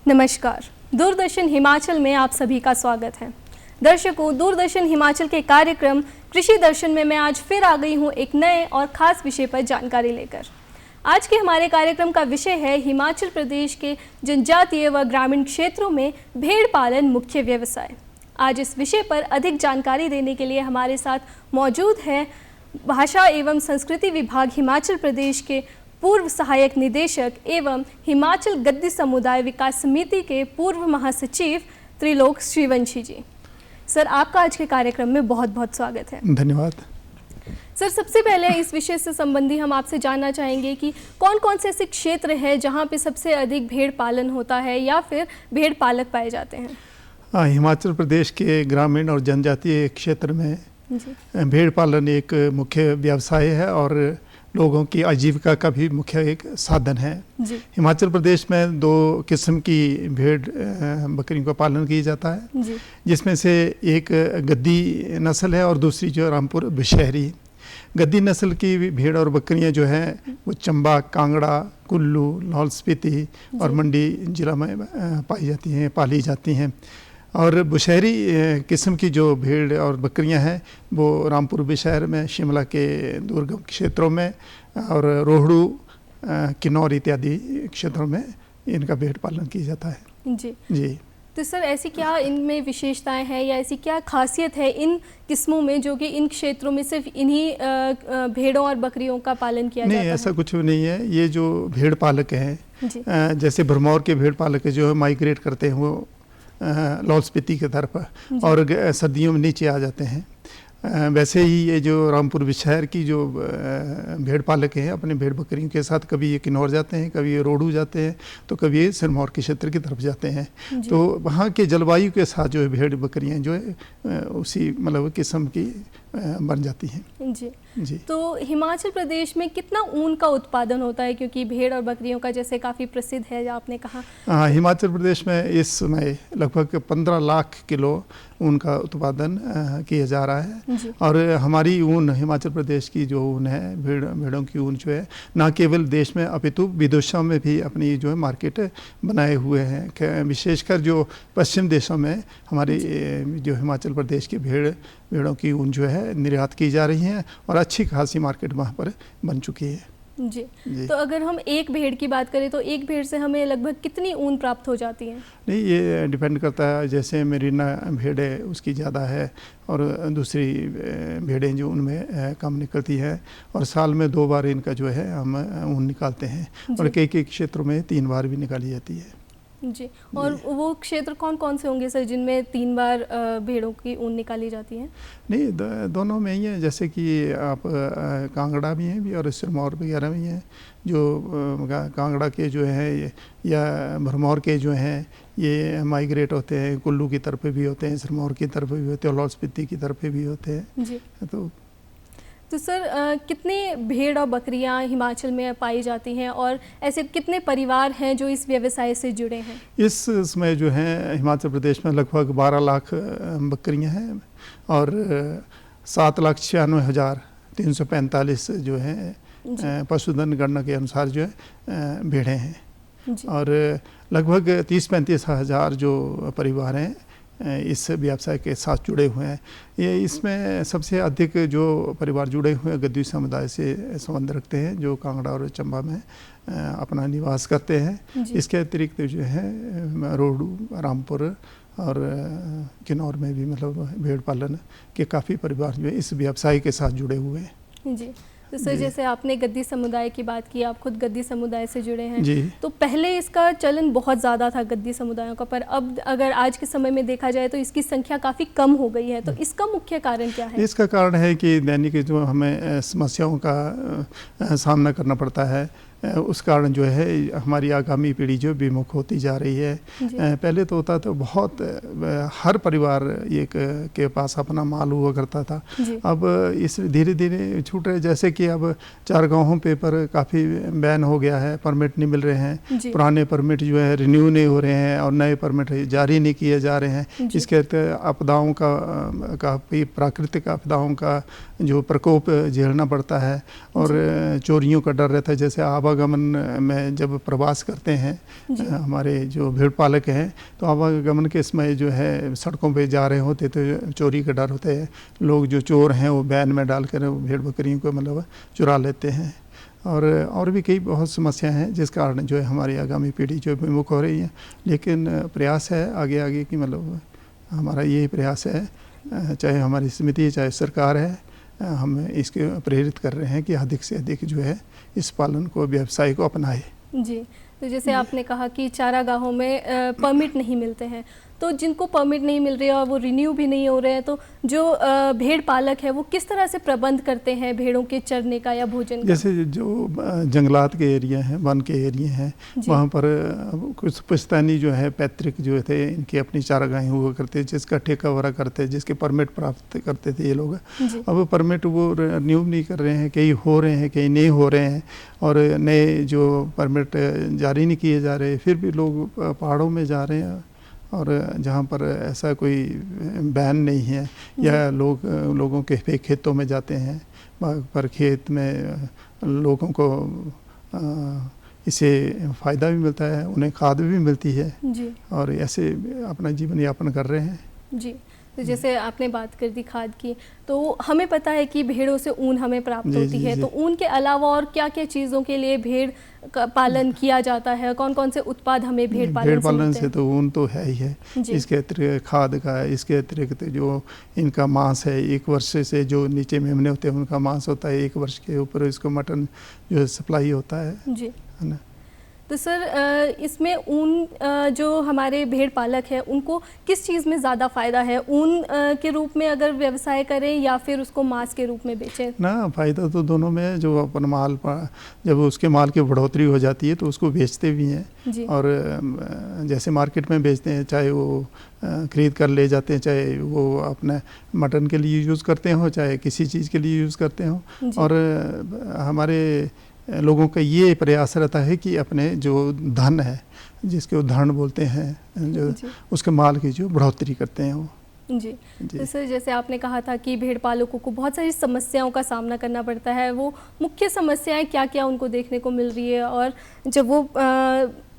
नमस्कार, दूरदर्शन हिमाचल में आप सभी का स्वागत है। दर्शकों, दूरदर्शन हिमाचल के कार्यक्रम कृषि दर्शन में मैं आज फिर आ गई हूँ एक नए और ख़ास विषय पर जानकारी लेकर। आज के हमारे कार्यक्रम का विषय है हिमाचल प्रदेश के जनजातीय व ग्रामीण क्षेत्रों में भेड़ पालन मुख्य व्यवसाय। आज इस विषय पर अधिक जानकारी देने के लिए हमारे साथ मौजूद है भाषा एवं संस्कृति विभाग हिमाचल प्रदेश के पूर्व सहायक निदेशक एवं हिमाचल गद्दी समुदाय विकास समिति के पूर्व महासचिव त्रिलोक श्रीवंशी जी। सर, आपका आज के कार्यक्रम में बहुत बहुत स्वागत है। धन्यवाद। सर, सबसे पहले इस विषय से संबंधी हम आपसे जानना चाहेंगे कि कौन कौन से ऐसे क्षेत्र हैं जहां पे सबसे अधिक भेड़ पालन होता है या फिर भेड़ पालक पाए जाते हैं? हिमाचल प्रदेश के ग्रामीण और जनजातीय क्षेत्र में भेड़ पालन एक मुख्य व्यवसाय है और लोगों की आजीविका का भी मुख्य एक साधन है। हिमाचल प्रदेश में दो किस्म की भेड़ बकरियों का पालन किया जाता है, जिसमें से एक गद्दी नस्ल है और दूसरी जो रामपुर बुशहरी। गद्दी नस्ल की भेड़ और बकरियां जो हैं वो चंबा, कांगड़ा, कुल्लू, लाहौल स्पीति और मंडी जिला में पाई जाती हैं, पाली जाती हैं। और बुशहरी किस्म की जो भेड़ और बकरियां हैं वो रामपुर बुशहर में, शिमला के दुर्गम क्षेत्रों में और रोहड़ू, किन्नौर इत्यादि क्षेत्रों में इनका भेड़ पालन किया जाता है। जी। तो सर, ऐसी क्या इनमें विशेषताएं हैं या ऐसी क्या खासियत है इन किस्मों में जो कि इन क्षेत्रों में सिर्फ इन्हीं भेड़ों और बकरियों का पालन किया जाता है? नहीं, ऐसा कुछ भी नहीं है। ये जो भेड़ पालक हैं, जैसे भरमौर के भेड़ पालक जो है माइग्रेट करते हैं वो लाहौल स्पीति की तरफ और सर्दियों में नीचे आ जाते हैं। वैसे ही ये जो रामपुर बुशहर की जो भेड़ पालक हैं अपने भेड़ बकरियों के साथ कभी ये किन्नौर जाते हैं, कभी ये रोहड़ू जाते हैं, तो कभी ये सिरमौर के क्षेत्र की तरफ जाते हैं। तो वहाँ के जलवायु के साथ जो है भेड़ बकरियाँ जो है उसी मतलब किस्म की बन जाती हैं। जी। तो हिमाचल प्रदेश में कितना ऊन का उत्पादन होता है, क्योंकि भेड़ और बकरियों का जैसे काफ़ी प्रसिद्ध है आपने कहा? हाँ, हिमाचल प्रदेश में इस समय लगभग 15 लाख किलो ऊन का उत्पादन किया जा रहा है। और हमारी ऊन, हिमाचल प्रदेश की जो ऊन है, भेड़ों की ऊन जो है न केवल देश में अपितु विदेशों में भी अपनी जो है मार्केट बनाए हुए हैं। विशेषकर जो पश्चिम देशों में हमारी जो हिमाचल प्रदेश की भेड़ों की ऊन जो है निर्यात की जा रही है और अच्छी खासी मार्केट वहाँ पर बन चुकी है। जी। तो अगर हम एक भेड़ की बात करें तो एक भेड़ से हमें लगभग कितनी ऊन प्राप्त हो जाती है? नहीं, ये डिपेंड करता है। जैसे मेरीना भेड़ है उसकी ज़्यादा है और दूसरी भेड़ें जो उनमें कम निकलती है और साल में 2 बार इनका जो है हम ऊन निकालते हैं और कई क्षेत्रों में 3 बार भी निकाली जाती है। जी। और वो क्षेत्र कौन कौन से होंगे सर जिनमें 3 बार भेड़ों की ऊन निकाली जाती है? नहीं, दोनों में ही है। जैसे कि आप कांगड़ा भी हैं भी और सिरमौर वगैरह भी हैं। जो कांगड़ा के जो है या भरमौर के जो हैं ये माइग्रेट होते हैं, कुल्लू की तरफ भी होते हैं, सिरमौर की तरफ भी होते हैं, लाहौल स्पीति की तरफ भी होते हैं। जी। तो सर, कितनी भेड़ और बकरियां हिमाचल में पाई जाती हैं और ऐसे कितने परिवार हैं जो इस व्यवसाय से जुड़े हैं? इस समय जो है हिमाचल प्रदेश में लगभग 12 लाख बकरियां हैं और 7,96,345 जो है पशुधन गणना के अनुसार जो है भेड़ें हैं और लगभग 30-35 हज़ार जो परिवार हैं इस व्यवसाय के साथ जुड़े हुए हैं। ये इसमें सबसे अधिक जो परिवार जुड़े हुए हैं गद्दी समुदाय से संबंध रखते हैं, जो कांगड़ा और चंबा में अपना निवास करते हैं। इसके अतिरिक्त जो है रोहड़ू, रामपुर और किन्नौर में भी मतलब भेड़ पालन के काफ़ी परिवार जो है इस व्यवसाय के साथ जुड़े हुए हैं। जी। तो सर, जैसे आपने गद्दी समुदाय की बात की, आप खुद गद्दी समुदाय से जुड़े हैं जी। तो पहले इसका चलन बहुत ज़्यादा था गद्दी समुदायों का, पर अब अगर आज के समय में देखा जाए तो इसकी संख्या काफ़ी कम हो गई है। तो इसका मुख्य कारण क्या है? इसका कारण है कि दैनिक जो हमें समस्याओं का सामना करना पड़ता है, उस कारण जो है हमारी आगामी पीढ़ी जो विमुख होती जा रही है। पहले तो होता था बहुत हर परिवार एक के पास अपना माल हुआ करता था। अब इस धीरे धीरे छूट रहे, जैसे कि अब चारगाहों पे पर काफ़ी बैन हो गया है, परमिट नहीं मिल रहे हैं, पुराने परमिट जो है रिन्यू नहीं हो रहे हैं और नए परमिट जारी नहीं किए जा रहे हैं। इसके आपदाओं का प्राकृतिक आपदाओं का जो प्रकोप झेलना पड़ता है और चोरियों का डर रहता है। जैसे आवागमन में जब प्रवास करते हैं हमारे जो भेड़ पालक हैं, तो आवागमन के समय जो है सड़कों पे जा रहे होते तो चोरी का डर होता है। लोग जो चोर हैं वो बैन में डालकर भेड़ बकरियों को मतलब चुरा लेते हैं। और भी कई बहुत समस्या हैं जिस कारण जो है हमारी आगामी पीढ़ी जो विमुख हो रही है। लेकिन प्रयास है आगे आगे की, मतलब हमारा यही प्रयास है, चाहे हमारी समिति है चाहे सरकार है, हम इसके प्रेरित कर रहे हैं कि अधिक से अधिक जो है इस पालन को, व्यवसाय को अपनाए। जी, तो जैसे आपने कहा कि चारागाहों में परमिट नहीं मिलते हैं, तो जिनको परमिट नहीं मिल रही है और वो रिन्यू भी नहीं हो रहे हैं, तो जो भेड़ पालक है वो किस तरह से प्रबंध करते हैं भेड़ों के चरने का या भोजन का? जैसे जो जंगलात के एरिया हैं, वन के एरिया हैं, वहाँ पर कुछ पुश्तैनी जो है पैतृक जो थे इनकी अपनी चारागाहें हुआ करते, जिसका ठेका वगैरह करते, जिसके परमिट प्राप्त करते थे ये लोग। अब परमिट वो रिन्यू नहीं कर रहे हैं, कई हो रहे हैं कई नहीं हो रहे हैं, और नए जो परमिट जारी नहीं किए जा रहे, फिर भी लोग पहाड़ों में जा रहे हैं। और जहाँ पर ऐसा कोई बैन नहीं है या लोगों के खेतों में जाते हैं, पर खेत में लोगों को इससे फ़ायदा भी मिलता है, उन्हें खाद भी मिलती है जी। और ऐसे अपना जीवन यापन कर रहे हैं जी। तो जैसे आपने बात कर दी खाद की, तो हमें पता है कि भेड़ों से ऊन हमें प्राप्त होती है, तो ऊन के अलावा और क्या क्या चीज़ों के लिए भेड़ का पालन किया जाता है? कौन कौन से उत्पाद हमें भेड़ पालन से तो ऊन तो है ही है, इसके अतिरिक्त खाद का है, इसके अतिरिक्त जो इनका मांस है, 1 वर्ष से जो नीचे मेमने होते हैं उनका मांस होता है, 1 वर्ष के ऊपर इसको मटन जो है सप्लाई होता है जी, है ना। तो सर इसमें ऊन जो हमारे भेड़ पालक है उनको किस चीज़ में ज़्यादा फ़ायदा है? ऊन के रूप में अगर व्यवसाय करें या फिर उसको मांस के रूप में बेचें? ना, फ़ायदा तो दोनों में है। जो अपन माल जब उसके माल की बढ़ोतरी हो जाती है तो उसको बेचते भी हैं, और जैसे मार्केट में बेचते हैं, चाहे वो ख़रीद कर ले जाते हैं, चाहे वो अपने मटन के लिए यूज़ करते हो, चाहे किसी चीज़ के लिए यूज़ करते हो। और हमारे लोगों का ये प्रयास रहता है कि अपने जो धन है, जिसके धन बोलते हैं, जो उसके माल की जो बढ़ोतरी करते हैं वो जी। तो सर जैसे आपने कहा था कि भेड़ पालकों को बहुत सारी समस्याओं का सामना करना पड़ता है, वो मुख्य समस्याएं क्या क्या उनको देखने को मिल रही है, और जब वो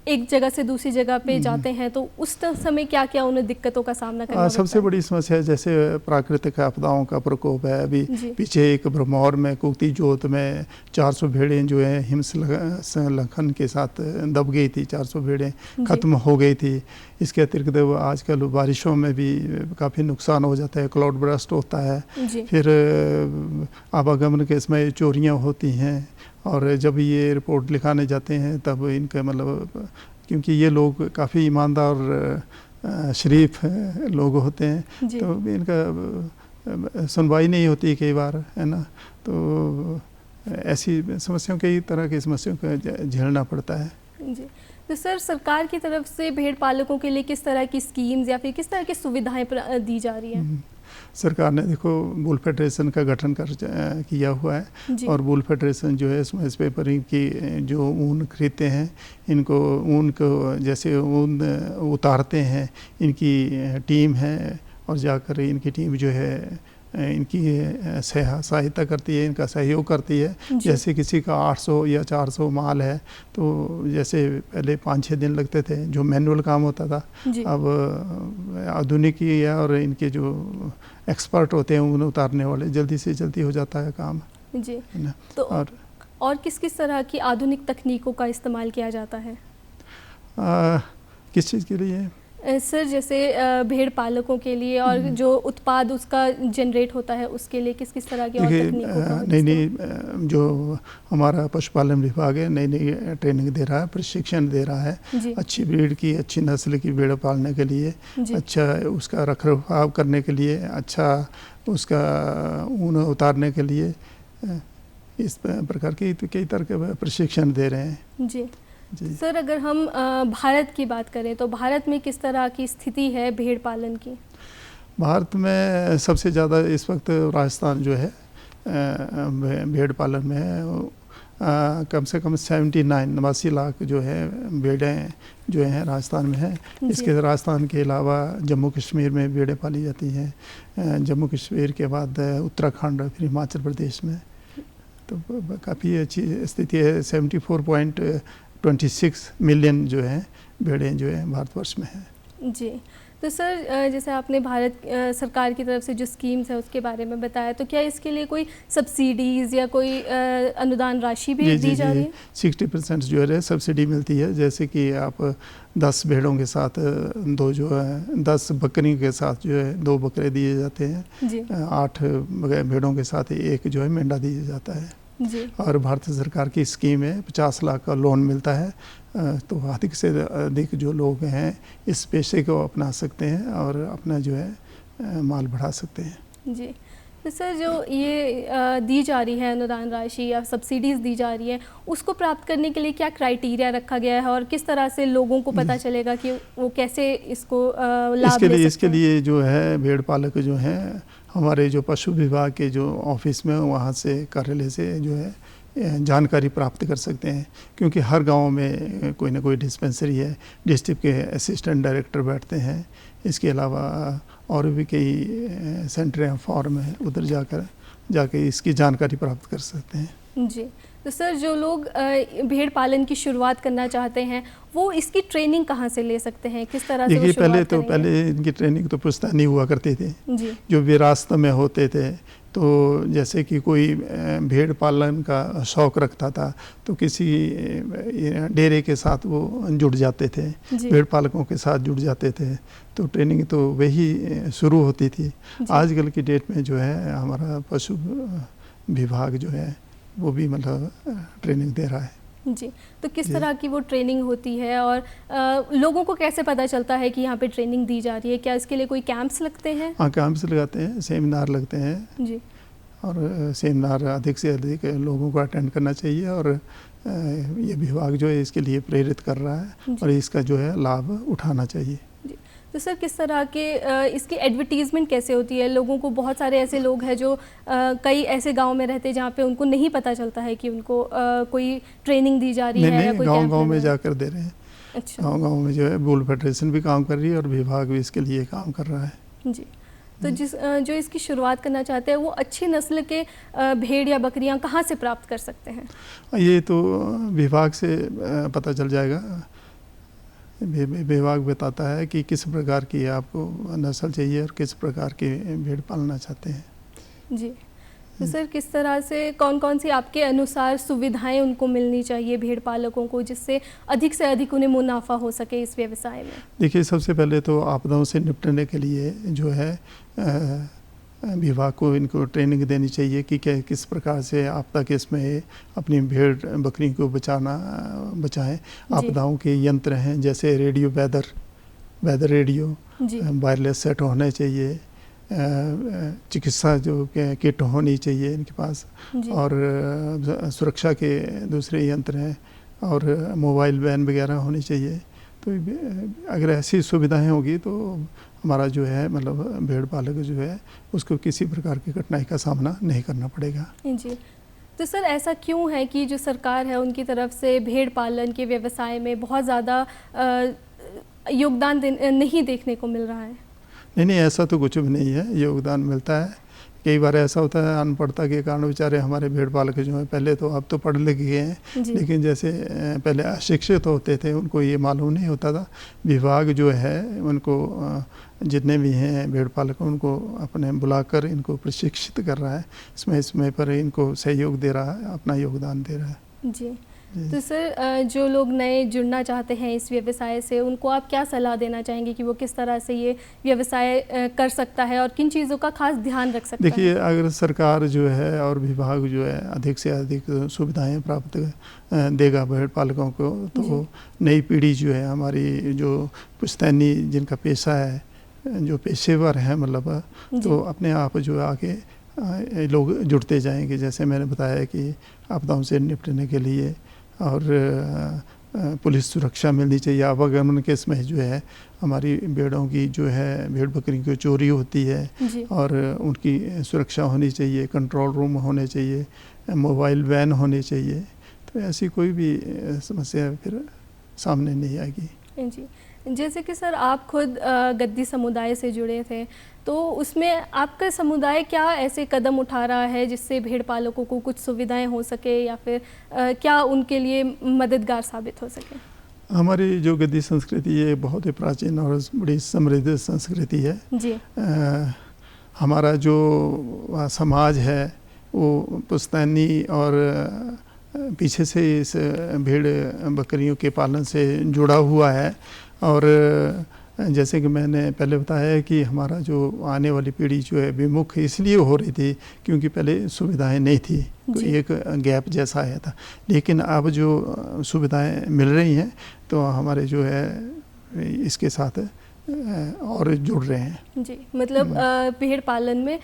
एक जगह से दूसरी जगह पे जाते हैं तो उस समय क्या क्या उन्हें दिक्कतों का सामना करना पड़ता है? सबसे बड़ी समस्या जैसे प्राकृतिक आपदाओं का प्रकोप है। अभी पीछे एक ब्रह्मौर में कुक्ति जोत में 400 भेड़ें जो है हिमस्खलन के साथ दब गई थी, 400 भेड़ें खत्म हो गई थी। इसके अतिरिक्त आजकल बारिशों में भी काफ़ी नुकसान हो जाता है, क्लाउड बर्स्ट होता है, फिर आवागमन के समय चोरियाँ होती हैं, और जब ये रिपोर्ट लिखाने जाते हैं तब इनका मतलब, क्योंकि ये लोग काफ़ी ईमानदार शरीफ लोग होते हैं, तो इनका सुनवाई नहीं होती कई बार, है ना। तो ऐसी समस्याओं, कई तरह की समस्याओं को झेलना पड़ता है जी। तो सर सरकार की तरफ से भेड़ पालकों के लिए किस तरह की स्कीम्स या फिर किस तरह की सुविधाएं दी जा रही हैं? सरकार ने देखो बुल फेडरेशन का गठन किया हुआ है, और बुल फेडरेशन जो है इसमें पेपरिंग की जो ऊन खरीदते हैं, इनको ऊन को जैसे ऊन उतारते हैं, इनकी टीम है, और जाकर इनकी टीम जो है इनकी सहायता करती है, इनका सहयोग करती है। जैसे किसी का 800 या 400 माल है, तो जैसे पहले 5-6 दिन लगते थे जो मैनुअल काम होता था, अब आधुनिक ही है, और इनके जो एक्सपर्ट होते हैं ऊन उतारने वाले, जल्दी से जल्दी हो जाता है काम जी, है ना। तो और किस किस तरह की आधुनिक तकनीकों का इस्तेमाल किया जाता है? किस चीज़ के लिए? सर जैसे भेड़ पालकों के लिए, और जो उत्पाद उसका जनरेट होता है उसके लिए किस किस तरह की और तकनीकों का? नई जो हमारा पशुपालन विभाग है, नई ट्रेनिंग दे रहा है, प्रशिक्षण दे रहा है अच्छी ब्रीड की, अच्छी नस्ल की भेड़ पालने के लिए, अच्छा उसका रखरखाव करने के लिए, अच्छा उसका ऊन उतारने के लिए, इस प्रकार की कई तरह के प्रशिक्षण दे रहे हैं जी। सर अगर हम भारत की बात करें तो भारत में किस तरह की स्थिति है भेड़ पालन की? भारत में सबसे ज़्यादा इस वक्त राजस्थान जो है भेड़ पालन में है। कम से कम 89 लाख जो है भेड़ें जो हैं राजस्थान में है। इसके राजस्थान के अलावा जम्मू कश्मीर में भेड़ें पाली जाती हैं, जम्मू कश्मीर के बाद उत्तराखंड, फिर हिमाचल प्रदेश में। तो काफ़ी अच्छी स्थिति है। 74.26 मिलियन जो है भेड़ें जो है भारतवर्ष में हैं। जी, तो सर जैसे आपने भारत सरकार की तरफ से जो स्कीम्स है उसके बारे में बताया, तो क्या इसके लिए कोई सब्सिडीज़ या कोई अनुदान राशि भी दी जा रही है? 60% जो है सब्सिडी मिलती है। जैसे कि आप 10 भेड़ों के साथ 2 जो है 10 बकरियों के साथ जो है 2 बकरे दिए जाते हैं जी। 8 भेड़ों के साथ 1 जो है मेंढा दिया जाता है जी। और भारत सरकार की स्कीम है 50 लाख का लोन मिलता है। तो अधिक से अधिक जो लोग हैं इस पेशे को अपना सकते हैं और अपना जो है माल बढ़ा सकते हैं जी। तो सर जो ये दी जा रही है अनुदान राशि या सब्सिडीज़ दी जा रही है, उसको प्राप्त करने के लिए क्या क्राइटेरिया रखा गया है और किस तरह से लोगों को पता चलेगा कि वो कैसे इसको लाभ ले सकते हैं? इसके लिए जो है भेड़ पालक जो हैं हमारे जो पशु विभाग के जो ऑफिस में वहाँ से कार्यालय से जो है जानकारी प्राप्त कर सकते हैं, क्योंकि हर गांव में कोई ना कोई डिस्पेंसरी है, डिस्ट्रिक्ट के असिस्टेंट डायरेक्टर बैठते हैं। इसके अलावा और भी कई सेंटर हैं, फॉर्म है, उधर जाकर इसकी जानकारी प्राप्त कर सकते हैं जी। तो सर जो लोग भेड़ पालन की शुरुआत करना चाहते हैं वो इसकी ट्रेनिंग कहाँ से ले सकते हैं, किस तरह से? देखिए पहले इनकी ट्रेनिंग तो पुश्तैनी हुआ करती थी जी। जो विरासत में होते थे। तो जैसे कि कोई भेड़ पालन का शौक़ रखता था तो किसी डेरे के साथ वो जुड़ जाते थे, भेड़ पालकों के साथ जुड़ जाते थे, तो ट्रेनिंग तो वही शुरू होती थी। आजकल की डेट में जो है हमारा पशु विभाग जो है वो भी मतलब ट्रेनिंग दे रहा है जी। तो किस तरह की वो ट्रेनिंग होती है और लोगों को कैसे पता चलता है कि यहाँ पे ट्रेनिंग दी जा रही है? क्या इसके लिए कोई कैंप्स लगते हैं? हाँ, कैंप्स लगाते हैं, सेमिनार लगते हैं जी। और सेमिनार अधिक से अधिक लोगों को अटेंड करना चाहिए और ये विभाग जो है इसके लिए प्रेरित कर रहा है और इसका जो है लाभ उठाना चाहिए। तो सर किस तरह के इसकी एडवर्टीज़मेंट कैसे होती है? लोगों को बहुत सारे ऐसे लोग हैं जो कई ऐसे गांव में रहते हैं जहां पे उनको नहीं पता चलता है कि उनको कोई ट्रेनिंग दी जा रही है या कोई गांव में जाकर दे रहे हैं। अच्छा। गांव में जो है बुल फेडरेशन भी काम कर रही है और विभाग भी इसके लिए काम कर रहा है जी। तो जो इसकी शुरुआत करना चाहते हैं वो अच्छी नस्ल के भेड़ या बकरियां कहाँ से प्राप्त कर सकते हैं? ये तो विभाग से पता चल जाएगा। विभाग बताता है कि किस प्रकार की आपको नस्ल चाहिए और किस प्रकार की भेड़ पालना चाहते हैं जी। तो सर किस तरह से कौन कौन सी आपके अनुसार सुविधाएं उनको मिलनी चाहिए भेड़ पालकों को, जिससे अधिक उन्हें मुनाफा हो सके इस व्यवसाय में? देखिए सबसे पहले तो आपदाओं से निपटने के लिए जो है विभाग को इनको ट्रेनिंग देनी चाहिए कि किस प्रकार से आपदा के इसमें अपनी भेड़ बकरी को बचाएं। आपदाओं के यंत्र हैं जैसे radio, weather radio, wireless set होने चाहिए, चिकित्सा जो किट होनी चाहिए इनके पास और सुरक्षा के दूसरे यंत्र हैं और मोबाइल वैन वगैरह होनी चाहिए। तो अगर ऐसी सुविधाएं होगी तो हमारा जो है मतलब भेड़ पालक जो है उसको किसी प्रकार की कठिनाई का सामना नहीं करना पड़ेगा जी। तो सर ऐसा क्यों है कि जो सरकार है उनकी तरफ से भेड़ पालन के व्यवसाय में बहुत ज़्यादा योगदान नहीं देखने को मिल रहा है? नहीं, ऐसा तो कुछ भी नहीं है, योगदान मिलता है। कई बार ऐसा होता है अनपढ़ता के कारण बेचारे हमारे भेड़ पालक जो हैं पहले तो अब तो पढ़ लिख गए हैं, लेकिन जैसे पहले अशिक्षित होते थे उनको ये मालूम नहीं होता था। विभाग जो है उनको जितने भी हैं भेड़ पालक उनको अपने बुलाकर इनको प्रशिक्षित कर रहा है, समय पर इनको सहयोग दे रहा है, अपना योगदान दे रहा है जी। तो सर जो लोग नए जुड़ना चाहते हैं इस व्यवसाय से उनको आप क्या सलाह देना चाहेंगे कि वो किस तरह से ये व्यवसाय कर सकता है और किन चीज़ों का खास ध्यान रख सकता है? देखिए अगर सरकार जो है और विभाग जो है अधिक से अधिक सुविधाएं प्राप्त देगा भेड़ पालकों को तो नई पीढ़ी जो है हमारी जो पुश्तैनी जिनका पेशा है, जो पेशेवर हैं मतलब तो अपने आप जो आगे लोग जुड़ते जाएंगे। जैसे मैंने बताया कि आपदाओं से निपटने के लिए और पुलिस सुरक्षा मिलनी चाहिए। आवागमन के समय जो है हमारी भेड़ों की जो है भेड़ बकरी की चोरी होती है और उनकी सुरक्षा होनी चाहिए, कंट्रोल रूम होने चाहिए, मोबाइल वैन होने चाहिए, तो ऐसी कोई भी समस्या फिर सामने नहीं आएगी जी, जैसे कि सर आप खुद गद्दी समुदाय से जुड़े थे, तो उसमें आपका समुदाय क्या ऐसे कदम उठा रहा है जिससे भेड़ पालकों को कुछ सुविधाएं हो सके या फिर क्या उनके लिए मददगार साबित हो सके? हमारी जो गद्दी संस्कृति ये बहुत ही प्राचीन और बड़ी समृद्ध संस्कृति है जी। हमारा जो समाज है वो पुश्तैनी और पीछे से इस भेड़ बकरियों के पालन से जुड़ा हुआ है। और जैसे कि मैंने पहले बताया कि हमारा जो आने वाली पीढ़ी जो है विमुख इसलिए हो रही थी क्योंकि पहले सुविधाएं नहीं थी, तो एक गैप जैसा आया था। लेकिन अब जो सुविधाएं मिल रही हैं तो हमारे जो है इसके साथ और जुड़ रहे हैं। जी, मतलब भेड़ पालन में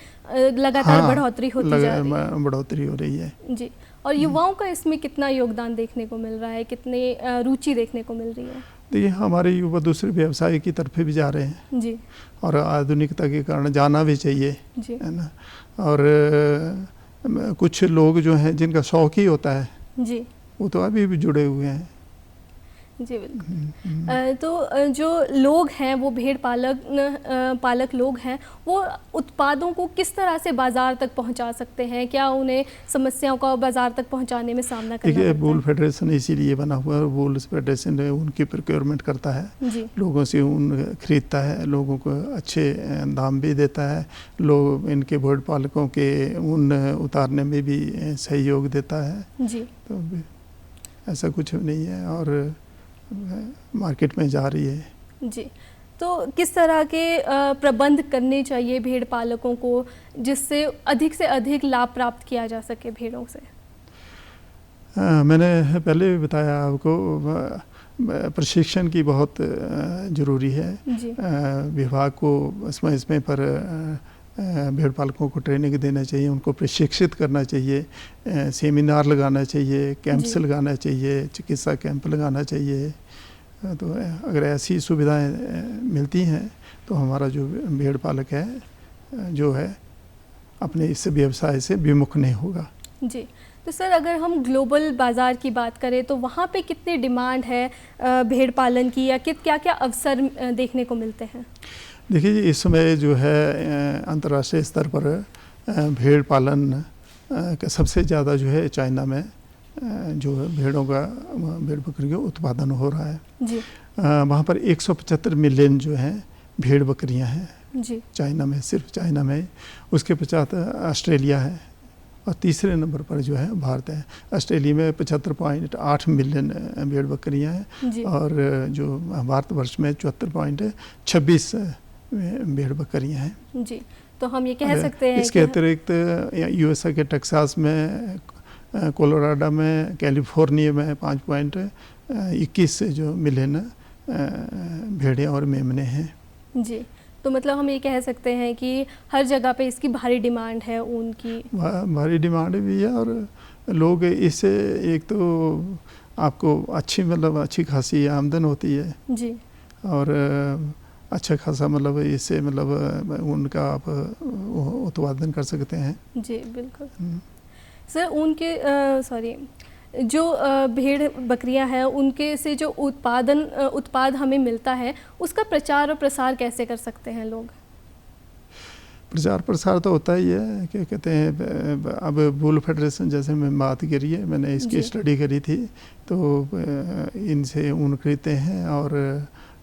लगातार बढ़ोतरी होती जा रही है। बढ़ोतरी हो रही है जी। और युवाओं का इसमें कितना योगदान देखने को मिल रहा है, कितने रुचि देखने को मिल रही है? देखिए हमारे युवा दूसरे व्यवसाय की तरफ भी जा रहे हैं जी। और आधुनिकता के कारण जाना भी चाहिए जी। है ना। और कुछ लोग जो हैं जिनका शौक ही होता है जी, वो तो अभी भी जुड़े हुए हैं। जी बिल्कुल। तो जो लोग हैं वो भेड़ पालक लोग हैं, वो उत्पादों को किस तरह से बाज़ार तक पहुंचा सकते हैं? क्या उन्हें समस्याओं का बाज़ार तक पहुंचाने में सामना करना पड़ता है? वूल फेडरेशन इसीलिए बना हुआ है। वूल फेडरेशन उनकी प्रोक्योरमेंट करता है, लोगों से ऊन खरीदता है, लोगों को अच्छे दाम भी देता है, लोग इनके भेड़ पालकों के ऊन उतारने में भी सहयोग देता है। जी। तो ऐसा कुछ नहीं है और मार्केट में जा रही है। जी, तो किस तरह के प्रबंध करने चाहिए भेड़ पालकों को जिससे अधिक से अधिक लाभ प्राप्त किया जा सके भेड़ों से? मैंने पहले भी बताया आपको, प्रशिक्षण की बहुत ज़रूरी है। विभाग को समय पर भेड़ पालकों को ट्रेनिंग देना चाहिए, उनको प्रशिक्षित करना चाहिए, सेमिनार लगाना चाहिए, कैंप्स लगाना चाहिए, चिकित्सा कैंप लगाना चाहिए। तो अगर ऐसी सुविधाएं मिलती हैं तो हमारा जो भेड़ पालक है जो है अपने इस व्यवसाय से विमुख नहीं होगा। जी, तो सर अगर हम ग्लोबल बाज़ार की बात करें तो वहाँ पे कितनी डिमांड है भेड़ पालन की, या क्या क्या अवसर देखने को मिलते हैं? देखिए इस समय जो है अंतर्राष्ट्रीय स्तर पर भेड़ पालन का सबसे ज़्यादा जो है चाइना में जो है भेड़ बकरी का उत्पादन हो रहा है। जी। वहाँ पर 175 मिलियन जो हैं भेड़ बकरियाँ हैं जी। चाइना में, सिर्फ चाइना में। उसके पश्चात ऑस्ट्रेलिया है और तीसरे नंबर पर जो है भारत है। ऑस्ट्रेलिया में 75.8 मिलियन भेड़ बकरियाँ हैं और जो भारतवर्ष में 74.26 भेड़ बकरियाँ हैं। जी, तो हम ये कह सकते हैं इसके अतिरिक्त यूएसए के टेक्सास में, कोलोराडो में, कैलिफोर्निया में 5.21 जो मिलियन भेड़ें और मेमने हैं। जी, तो मतलब हम ये कह सकते हैं कि हर जगह पे इसकी भारी डिमांड है ऊन की। भारी डिमांड भी है और लोग इससे एक तो आपको अच्छी खासी आमदन होती है। जी। और अच्छा खासा इससे उनका आप उत्पादन कर सकते हैं। जी बिल्कुल। सर उनके जो भेड़ बकरियां हैं उनके से जो उत्पाद हमें मिलता है उसका प्रचार और प्रसार कैसे कर सकते हैं लोग? प्रचार प्रसार तो होता ही है, क्या कहते हैं, अब वूल फेडरेशन जैसे मैं बात करी है, मैंने इसकी स्टडी करी थी, तो इनसे ऊन खरीदते हैं और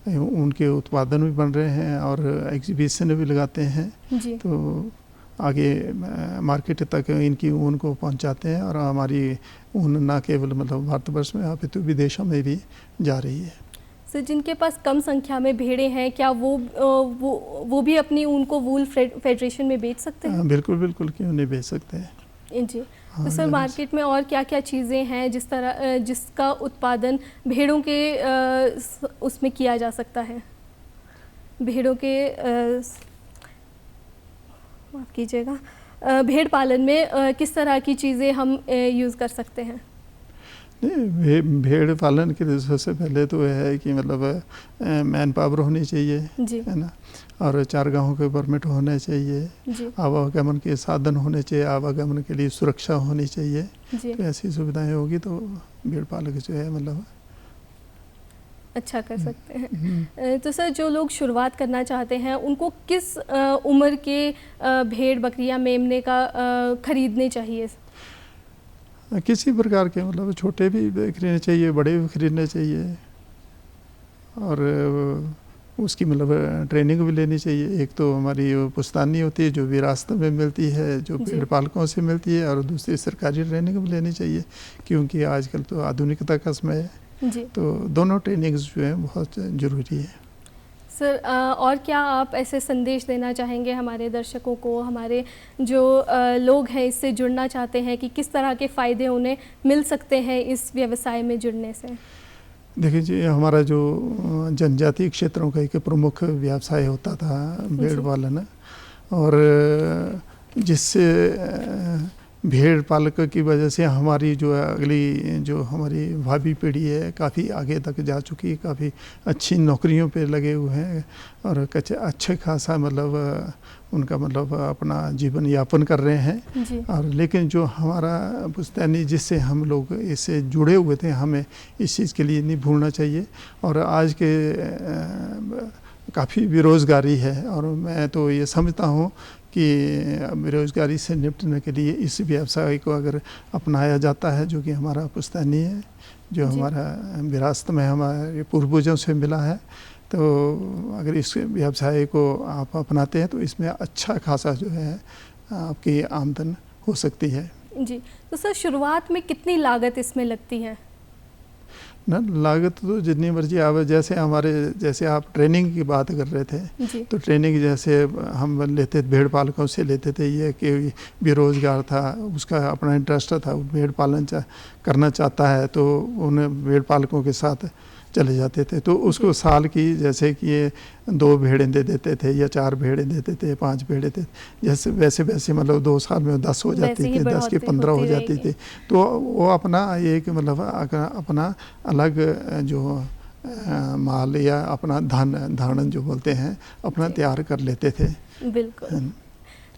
उनके उत्पादन भी बन रहे हैं और एग्जीबिशन भी लगाते हैं। जी। तो आगे मार्केट तक इनकी ऊन को पहुंचाते हैं और हमारी ऊन ना केवल भारतवर्ष में अपितु विदेशों में भी जा रही है। सर जिनके पास कम संख्या में भेड़ें हैं क्या वो भी अपनी ऊन को वूल फेडरेशन में बेच सकते हैं? बिल्कुल बिल्कुल, क्यों नहीं बेच सकते हैं। जी। तो सर मार्केट में और क्या क्या चीज़ें हैं जिसका उत्पादन भेड़ों के उसमें किया जा सकता है? भेड़ों के माफ़ कीजिएगा, भेड़ पालन में किस तरह की चीज़ें हम यूज़ कर सकते हैं? भेड़ पालन के लिए सबसे पहले तो यह है कि मैन पावर होनी चाहिए, है ना, और चारगाहों के परमिट होने चाहिए, आवागमन के साधन होने चाहिए, आवागमन के लिए सुरक्षा होनी चाहिए। तो ऐसी सुविधाएं होगी तो भेड़ पालक जो है अच्छा कर सकते हैं। तो सर, जो लोग शुरुआत करना चाहते हैं उनको किस उम्र के भेड़ बकरियां मेमने का खरीदने चाहिए? किसी प्रकार के, मतलब छोटे भी खरीदने चाहिए, बड़े भी खरीदने चाहिए, और उसकी मतलब ट्रेनिंग भी लेनी चाहिए। एक तो हमारी पुश्तैनी होती है जो विरासत में मिलती है, जो भेड़ पालकों से मिलती है, और दूसरी सरकारी ट्रेनिंग भी लेनी चाहिए, क्योंकि आजकल तो आधुनिकता का समय है जी। तो दोनों ट्रेनिंग्स जो हैं बहुत ज़रूरी है। सर, और क्या आप ऐसे संदेश देना चाहेंगे हमारे दर्शकों को, हमारे जो लोग हैं इससे जुड़ना चाहते हैं, कि किस तरह के फ़ायदे उन्हें मिल सकते हैं इस व्यवसाय में जुड़ने से? देखिए जी, हमारा जो जनजातीय क्षेत्रों का एक प्रमुख व्यवसाय होता था भेड़ पालन, और जिससे भेड़ पालक की वजह से हमारी जो अगली जो हमारी भावी पीढ़ी है काफ़ी आगे तक जा चुकी है, काफ़ी अच्छी नौकरियों पे लगे हुए हैं, और अच्छे खासा मतलब उनका मतलब अपना जीवन यापन कर रहे हैं। और लेकिन जो हमारा पुश्तैनी जिससे हम लोग इससे जुड़े हुए थे, हमें इस चीज़ के लिए नहीं भूलना चाहिए। और आज के काफ़ी बेरोज़गारी है, और मैं तो ये समझता हूँ कि बेरोज़गारी से निपटने के लिए इस व्यवसाय को अगर अपनाया जाता है, जो कि हमारा पुश्तैनी है, जो हमारा विरासत में हमारे पूर्वजों से मिला है, तो अगर इस व्यवसाय को आप अपनाते हैं तो इसमें अच्छा खासा जो है आपकी आमदन हो सकती है जी। तो सर, शुरुआत में कितनी लागत इसमें लगती है? ना, लागत तो जितनी मर्जी आवे, जैसे आप ट्रेनिंग की बात कर रहे थे, तो ट्रेनिंग जैसे हम लेते भेड़ पालकों से लेते थे, ये कि बेरोज़गार था, उसका अपना इंटरेस्ट था, भेड़ पालन करना चाहता है, तो उन्हें भेड़ पालकों के साथ चले जाते थे, तो उसको साल की जैसे कि ये 2 भेड़ें दे देते थे, या 4 भेड़ें देते थे, 5 भेड़ें देते, जैसे वैसे मतलब 2 साल में 10 हो जाती थी, 10 की 15 हो जाती थी। तो वो अपना एक मतलब अपना अलग जो माल या अपना धान जो बोलते हैं अपना तैयार कर लेते थे। बिल्कुल।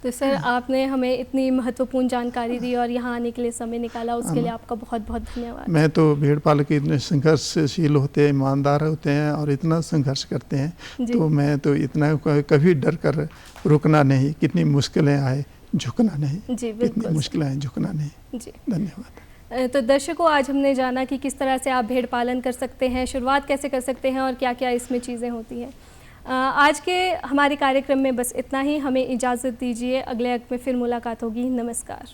तो सर, आपने हमें इतनी महत्वपूर्ण जानकारी दी और यहाँ आने के लिए समय निकाला, उसके लिए आपका बहुत बहुत धन्यवाद। मैं तो भेड़ पालक इतने संघर्षशील होते हैं, ईमानदार होते हैं, और इतना संघर्ष करते हैं, तो मैं तो इतना कभी डर कर रुकना नहीं, कितनी मुश्किलें आए झुकना नहीं जी, कितनी मुश्किलें आए झुकना नहीं जी। धन्यवाद। तो दर्शकों, आज हमने जाना कि किस तरह से आप भेड़ पालन कर सकते हैं, शुरुआत कैसे कर सकते हैं, और क्या क्या इसमें चीज़ें होती हैं। आज के हमारे कार्यक्रम में बस इतना ही। हमें इजाज़त दीजिए, अगले अंक में फिर मुलाकात होगी। नमस्कार।